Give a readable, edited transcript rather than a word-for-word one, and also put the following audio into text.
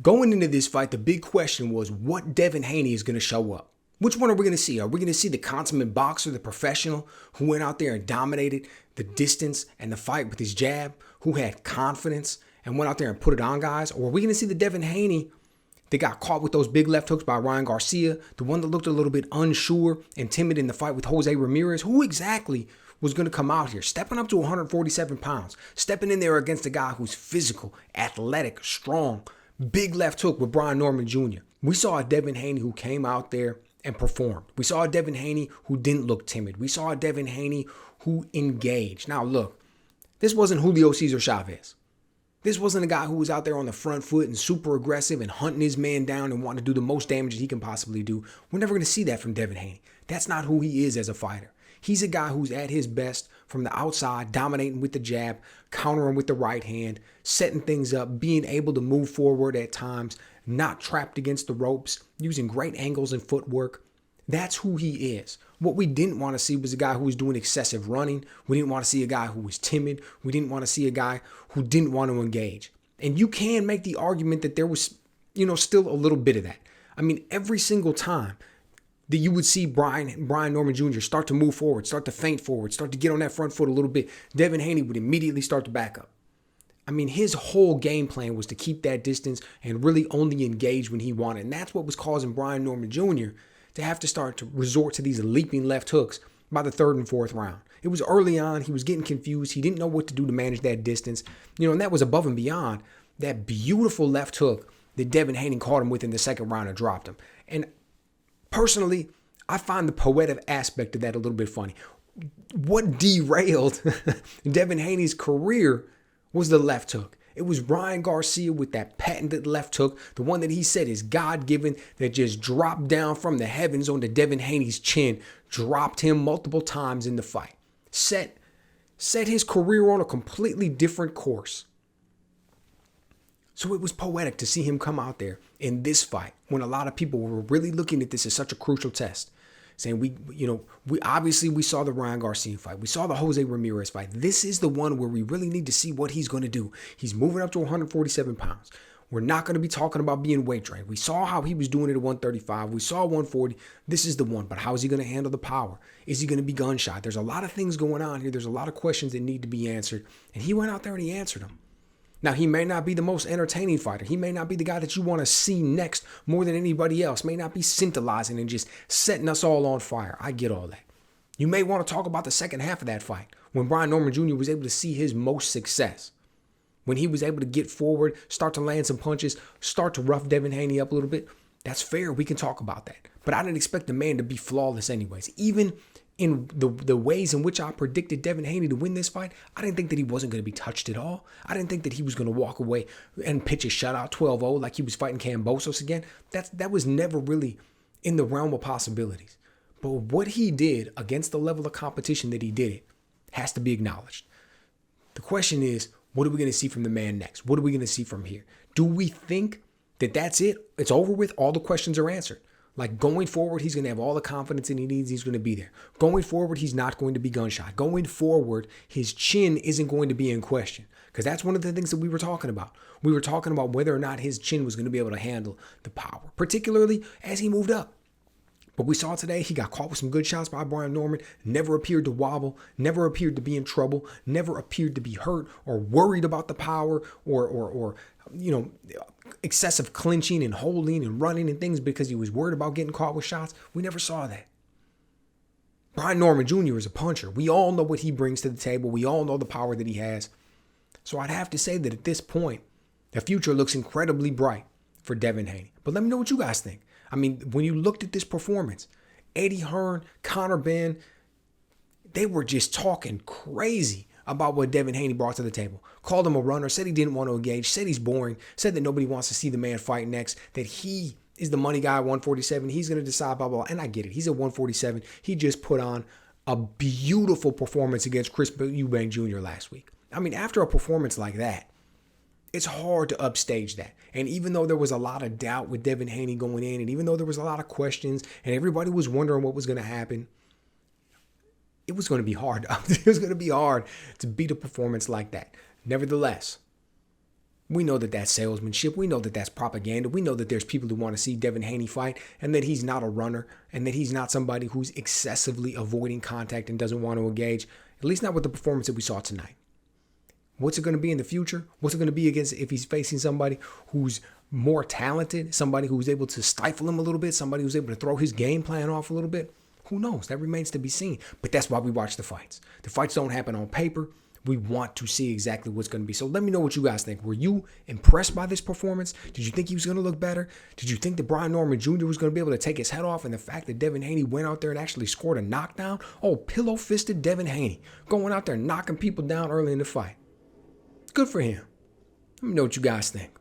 Going into this fight, the big question was what Devin Haney is going to show up. Which one are we going to see? Are we going to see the consummate boxer, the professional, who went out there and dominated the distance and the fight with his jab, who had confidence and went out there and put it on guys? Or are we going to see the Devin Haney that got caught with those big left hooks by Ryan Garcia, the one that looked a little bit unsure and timid in the fight with Jose Ramirez? Who exactly was going to come out here, stepping up to 147 pounds, stepping in there against a guy who's physical, athletic, strong, big left hook with Brian Norman Jr.? We saw a Devin Haney who came out there and performed. We saw a Devin Haney who didn't look timid. We saw a Devin Haney who engaged. Now look, this wasn't Julio Cesar Chavez. This wasn't a guy who was out there on the front foot and super aggressive and hunting his man down and wanting to do the most damage he can possibly do. We're never going to see that from Devin Haney. That's not who he is as a fighter. He's a guy who's at his best from the outside, dominating with the jab, countering with the right hand, setting things up, being able to move forward at times, not trapped against the ropes, using great angles and footwork. That's who he is. What we didn't want to see was a guy who was doing excessive running. We didn't want to see a guy who was timid. We didn't want to see a guy who didn't want to engage. And you can make the argument that there was, still a little bit of that. I mean, every single time that you would see Brian Norman Jr. start to move forward, start to feint forward, start to get on that front foot a little bit, Devin Haney would immediately start to back up. I mean, his whole game plan was to keep that distance and really only engage when he wanted. And that's what was causing Brian Norman Jr. to have to start to resort to these leaping left hooks by the third and fourth round. It was early on. He was getting confused. He didn't know what to do to manage that distance. And that was above and beyond that beautiful left hook that Devin Haney caught him with in the second round and dropped him. And personally, I find the poetic aspect of that a little bit funny. What derailed Devin Haney's career was the left hook. It was Ryan Garcia with that patented left hook, the one that he said is God-given, that just dropped down from the heavens onto Devin Haney's chin, dropped him multiple times in the fight, set his career on a completely different course. So it was poetic to see him come out there in this fight when a lot of people were really looking at this as such a crucial test. Saying we saw the Ryan Garcia fight. We saw the Jose Ramirez fight. This is the one where we really need to see what he's going to do. He's moving up to 147 pounds. We're not going to be talking about being weight trained. We saw how he was doing it at 135. We saw 140. This is the one. But how is he going to handle the power? Is he going to be gunshot? There's a lot of things going on here. There's a lot of questions that need to be answered. And he went out there and he answered them. Now, he may not be the most entertaining fighter. He may not be the guy that you want to see next more than anybody else. May not be scintillating and just setting us all on fire. I get all that. You may want to talk about the second half of that fight when Brian Norman Jr. was able to see his most success. When he was able to get forward, start to land some punches, start to rough Devin Haney up a little bit. That's fair. We can talk about that. But I didn't expect the man to be flawless anyways. Even in the ways in which I predicted Devin Haney to win this fight, I didn't think that he wasn't going to be touched at all. I didn't think that he was going to walk away and pitch a shutout 12-0 like he was fighting Kambosos again. That was never really in the realm of possibilities. But what he did against the level of competition that he did it has to be acknowledged. The question is, what are we going to see from the man next? What are we going to see from here? Do we think that that's it? It's over with? All the questions are answered. Like going forward, he's going to have all the confidence that he needs. He's going to be there. Going forward, he's not going to be gunshot. Going forward, his chin isn't going to be in question. Because that's one of the things that we were talking about. We were talking about whether or not his chin was going to be able to handle the power, particularly as he moved up. But we saw today he got caught with some good shots by Brian Norman, never appeared to wobble, never appeared to be in trouble, never appeared to be hurt or worried about the power or excessive clinching and holding and running and things because he was worried about getting caught with shots. We never saw that. Brian Norman Jr. is a puncher. We all know what he brings to the table. We all know the power that he has. So I'd have to say that at this point, the future looks incredibly bright for Devin Haney. But let me know what you guys think. I mean, when you looked at this performance, Eddie Hearn, Conor Benn, they were just talking crazy about what Devin Haney brought to the table. Called him a runner, said he didn't want to engage, said he's boring, said that nobody wants to see the man fight next, that he is the money guy at 147. He's going to decide, blah, blah, blah. And I get it. He's at 147. He just put on a beautiful performance against Chris Eubank Jr. last week. I mean, after a performance like that, it's hard to upstage that. And even though there was a lot of doubt with Devin Haney going in, and even though there was a lot of questions, and everybody was wondering what was going to happen, it was going to be hard. It was going to be hard to beat a performance like that. Nevertheless, We know that that's salesmanship. We know that that's propaganda. We know that there's people who want to see Devin Haney fight and that he's not a runner and that he's not somebody who's excessively avoiding contact and doesn't want to engage, at least not with the performance that we saw tonight. What's it going to be in the future? What's it going to be against if he's facing somebody who's more talented, somebody who's able to stifle him a little bit, somebody who's able to throw his game plan off a little bit? Who knows? That remains to be seen. But that's why we watch the fights. The fights don't happen on paper. We want to see exactly what's going to be. So let me know what you guys think. Were you impressed by this performance? Did you think he was going to look better? Did you think that Brian Norman Jr. was going to be able to take his head off? And the fact that Devin Haney went out there and actually scored a knockdown? Oh, pillow-fisted Devin Haney. Going out there knocking people down early in the fight. Good for him. Let me know what you guys think.